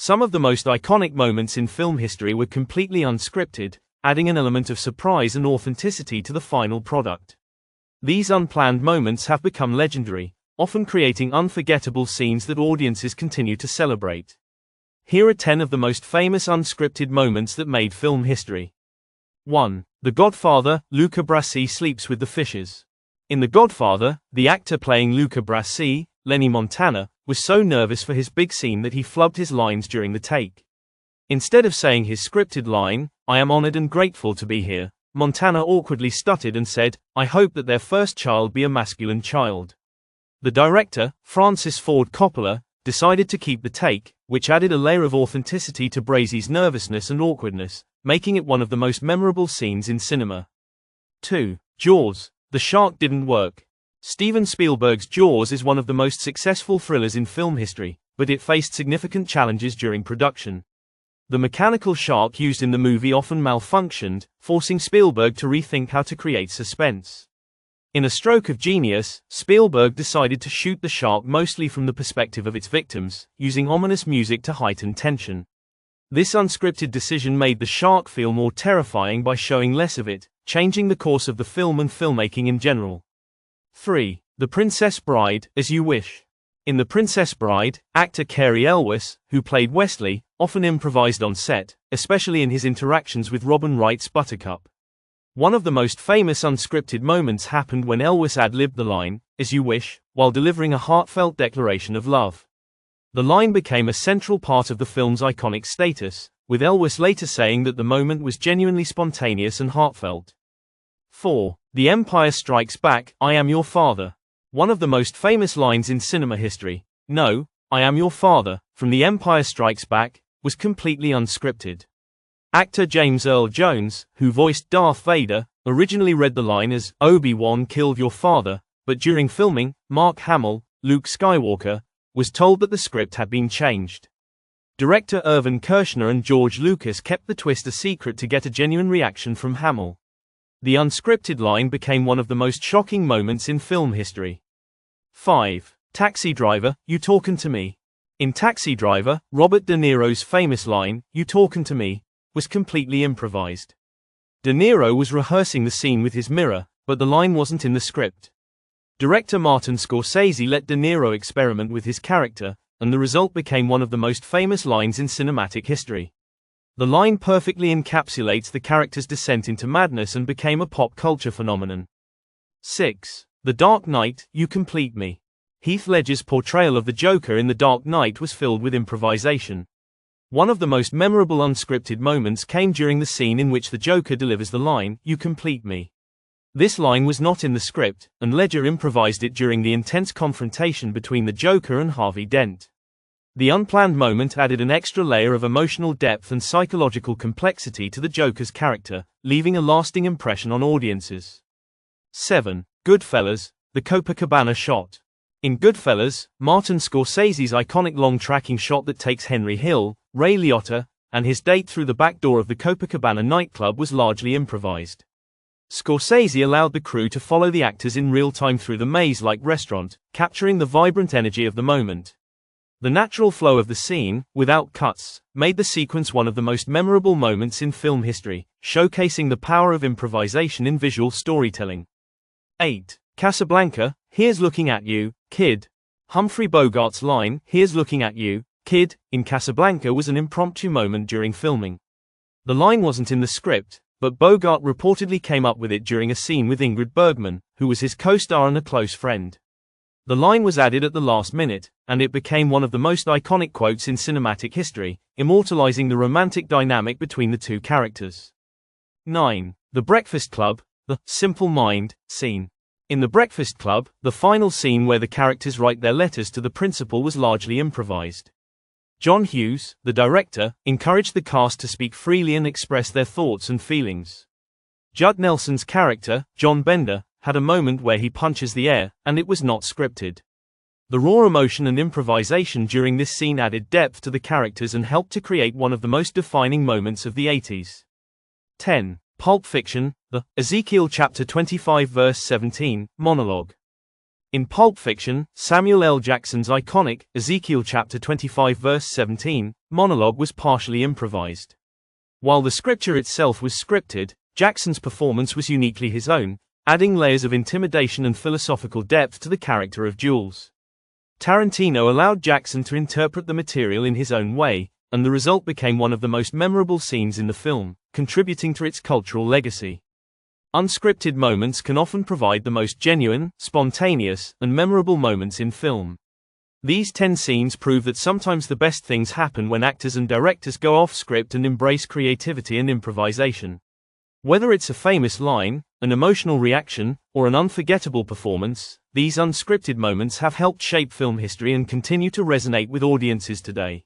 Some of the most iconic moments in film history were completely unscripted, adding an element of surprise and authenticity to the final product. These unplanned moments have become legendary, often creating unforgettable scenes that audiences continue to celebrate. Here are 10 of the most famous unscripted moments that made film history. 1. The Godfather, Luca Brasi sleeps with the fishes. In The Godfather, the actor playing Luca Brasi, Lenny Montana, was so nervous for his big scene that he flubbed his lines during the take. Instead of saying his scripted line, "I am honored and grateful to be here," Montana awkwardly stuttered and said, "I hope that their first child be a masculine child." The director, Francis Ford Coppola, decided to keep the take, which added a layer of authenticity to Brasi's nervousness and awkwardness, making it one of the most memorable scenes in cinema. 2. Jaws. The shark didn't work. Steven Spielberg's Jaws is one of the most successful thrillers in film history, but it faced significant challenges during production. The mechanical shark used in the movie often malfunctioned, forcing Spielberg to rethink how to create suspense. In a stroke of genius, Spielberg decided to shoot the shark mostly from the perspective of its victims, using ominous music to heighten tension. This unscripted decision made the shark feel more terrifying by showing less of it, changing the course of the film and filmmaking in general. 3. The Princess Bride, As You Wish. In The Princess Bride, actor Cary Elwes, who played Wesley, often improvised on set, especially in his interactions with Robin Wright's Buttercup. One of the most famous unscripted moments happened when Elwes ad-libbed the line, "As You Wish," while delivering a heartfelt declaration of love. The line became a central part of the film's iconic status, with Elwes later saying that the moment was genuinely spontaneous and heartfelt. 4. The Empire Strikes Back, I Am Your Father. One of the most famous lines in cinema history, "No, I am your father," from The Empire Strikes Back, was completely unscripted. Actor James Earl Jones, who voiced Darth Vader, originally read the line as, "Obi-Wan killed your father," but during filming, Mark Hamill, Luke Skywalker, was told that the script had been changed. Director Irvin Kershner and George Lucas kept the twist a secret to get a genuine reaction from Hamill. The unscripted line became one of the most shocking moments in film history. 5. Taxi Driver, You Talkin' to Me. In Taxi Driver, Robert De Niro's famous line, "You talkin' to me," was completely improvised. De Niro was rehearsing the scene with his mirror, but the line wasn't in the script. Director Martin Scorsese let De Niro experiment with his character, and the result became one of the most famous lines in cinematic history. The line perfectly encapsulates the character's descent into madness and became a pop culture phenomenon. 6. The Dark Knight, You Complete Me. Heath Ledger's portrayal of the Joker in The Dark Knight was filled with improvisation. One of the most memorable unscripted moments came during the scene in which the Joker delivers the line, "You complete me." This line was not in the script, and Ledger improvised it during the intense confrontation between the Joker and Harvey Dent. The unplanned moment added an extra layer of emotional depth and psychological complexity to the Joker's character, leaving a lasting impression on audiences. 7. Goodfellas, The Copacabana Shot. In Goodfellas, Martin Scorsese's iconic long tracking shot that takes Henry Hill, Ray Liotta, and his date through the back door of the Copacabana nightclub was largely improvised. Scorsese allowed the crew to follow the actors in real time through the maze-like restaurant, capturing the vibrant energy of the moment. The natural flow of the scene, without cuts, made the sequence one of the most memorable moments in film history, showcasing the power of improvisation in visual storytelling. 8. Casablanca, Here's Looking at You, Kid. Humphrey Bogart's line, "Here's looking at you, kid," in Casablanca was an impromptu moment during filming. The line wasn't in the script, but Bogart reportedly came up with it during a scene with Ingrid Bergman, who was his co-star and a close friend. The line was added at the last minute, and it became one of the most iconic quotes in cinematic history, immortalizing the romantic dynamic between the two characters. 9. The Breakfast Club, The Simple Mind scene. In The Breakfast Club, the final scene where the characters write their letters to the principal was largely improvised. John Hughes, the director, encouraged the cast to speak freely and express their thoughts and feelings. Judd Nelson's character, John Bender, had a moment where he punches the air, and it was not scripted. The raw emotion and improvisation during this scene added depth to the characters and helped to create one of the most defining moments of the 80s. 10. Pulp Fiction, The Ezekiel chapter 25 verse 17 monologue. In Pulp Fiction, Samuel L. Jackson's iconic, Ezekiel chapter 25 verse 17, monologue was partially improvised. While the scripture itself was scripted, Jackson's performance was uniquely his own, adding layers of intimidation and philosophical depth to the character of Jules. Tarantino allowed Jackson to interpret the material in his own way, and the result became one of the most memorable scenes in the film, contributing to its cultural legacy. Unscripted moments can often provide the most genuine, spontaneous, and memorable moments in film. These 10 scenes prove that sometimes the best things happen when actors and directors go off script and embrace creativity and improvisation. Whether it's a famous line, an emotional reaction, or an unforgettable performance, these unscripted moments have helped shape film history and continue to resonate with audiences today.